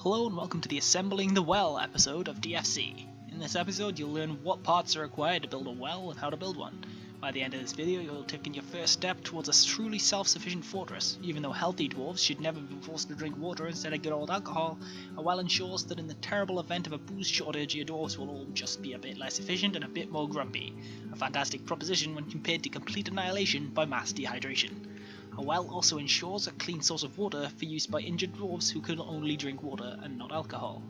Hello and welcome to the Assembling the Well episode of DFC. In this episode you'll learn what parts are required to build a well and how to build one. By the end of this video you'll have taken your first step towards a truly self-sufficient fortress. Even though healthy dwarves should never be forced to drink water instead of good old alcohol, a well ensures that in the terrible event of a booze shortage your dwarves will all just be a bit less efficient and a bit more grumpy. A fantastic proposition when compared to complete annihilation by mass dehydration. A well also ensures a clean source of water for use by injured dwarves who can only drink water and not alcohol.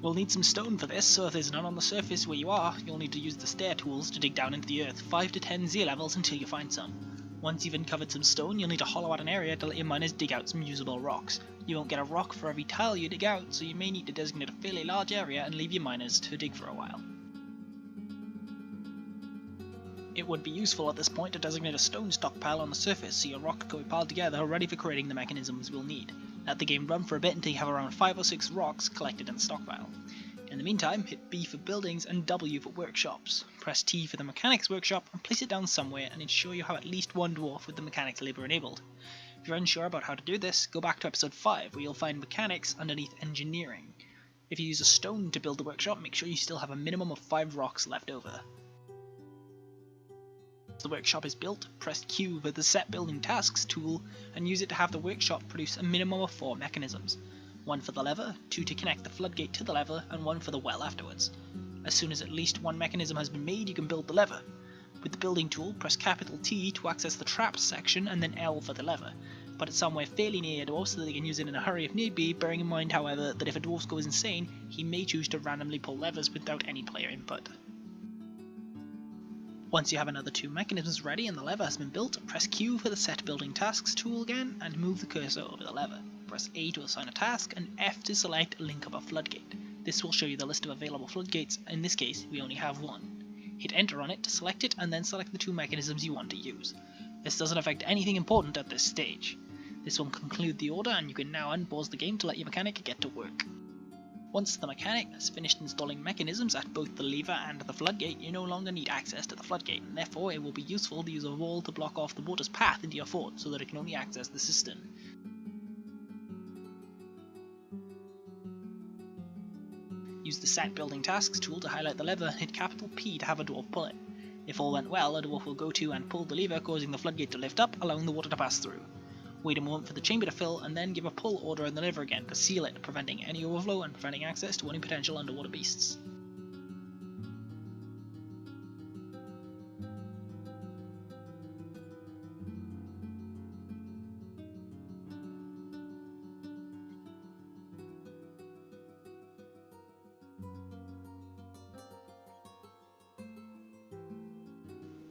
We'll need some stone for this, so if there's none on the surface where you are, you'll need to use the stair tools to dig down into the earth 5 to 10 Z levels until you find some. Once you've uncovered some stone, you'll need to hollow out an area to let your miners dig out some usable rocks. You won't get a rock for every tile you dig out, so you may need to designate a fairly large area and leave your miners to dig for a while. It would be useful at this point to designate a stone stockpile on the surface so your rock can be piled together ready for creating the mechanisms we'll need. Let the game run for a bit until you have around 5 or 6 rocks collected in stockpile. In the meantime, hit B for buildings and W for workshops. Press T for the mechanics workshop and place it down somewhere and ensure you have at least one dwarf with the mechanics labour enabled. If you're unsure about how to do this, go back to episode 5 where you'll find mechanics underneath engineering. If you use a stone to build the workshop, make sure you still have a minimum of 5 rocks left over. Once the workshop is built, press Q for the Set Building Tasks tool and use it to have the workshop produce a minimum of 4 mechanisms. 1 for the lever, 2 to connect the floodgate to the lever, and 1 for the well afterwards. As soon as at least one mechanism has been made, you can build the lever. With the building tool, press capital T to access the traps section and then L for the lever. Put it somewhere fairly near your dwarf so that they can use it in a hurry if need be, bearing in mind however that if a dwarf goes insane, he may choose to randomly pull levers without any player input. Once you have another 2 mechanisms ready and the lever has been built, press Q for the Set Building Tasks tool again and move the cursor over the lever. Press A to assign a task and F to select Link Up a Floodgate. This will show you the list of available floodgates. In this case we only have 1. Hit enter on it to select it and then select the 2 mechanisms you want to use. This doesn't affect anything important at this stage. This will conclude the order and you can now unpause the game to let your mechanic get to work. Once the mechanic has finished installing mechanisms at both the lever and the floodgate, you no longer need access to the floodgate, and therefore it will be useful to use a wall to block off the water's path into your fort so that it can only access the cistern. Use the Set Building Tasks tool to highlight the lever and hit capital P to have a dwarf pull it. If all went well, a dwarf will go to and pull the lever, causing the floodgate to lift up, allowing the water to pass through. Wait a moment for the chamber to fill and then give a pull order on the lever again to seal it, preventing any overflow and preventing access to any potential underwater beasts.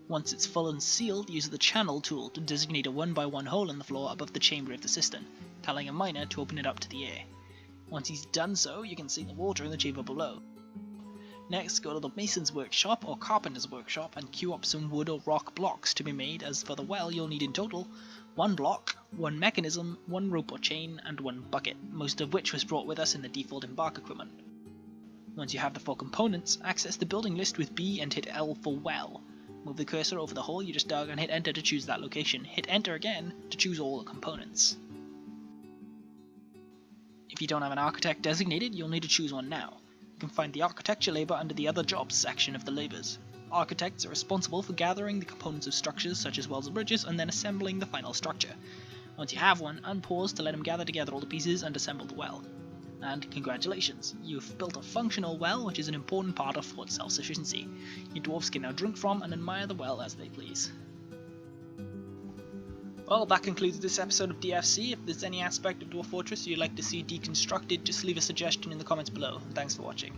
Once it's full and sealed, use the channel tool to designate a 1x1 hole in the floor above the chamber of the cistern, telling a miner to open it up to the air. Once he's done so, you can see the water in the chamber below. Next, go to the mason's workshop or carpenter's workshop and queue up some wood or rock blocks to be made, as for the well you'll need in total 1 block, 1 mechanism, 1 rope or chain, and 1 bucket, most of which was brought with us in the default embark equipment. Once you have the 4 components, access the building list with B and hit L for well. Move the cursor over the hole you just dug and hit enter to choose that location. Hit enter again to choose all the components. If you don't have an architect designated, you'll need to choose one now. You can find the architecture labour under the other jobs section of the labours. Architects are responsible for gathering the components of structures such as wells and bridges and then assembling the final structure. Once you have one, unpause to let them gather together all the pieces and assemble the well. And congratulations, you've built a functional well, which is an important part of fort self-sufficiency. Your dwarves can now drink from and admire the well as they please. Well, that concludes this episode of DFC. If there's any aspect of Dwarf Fortress you'd like to see deconstructed, just leave a suggestion in the comments below. Thanks for watching.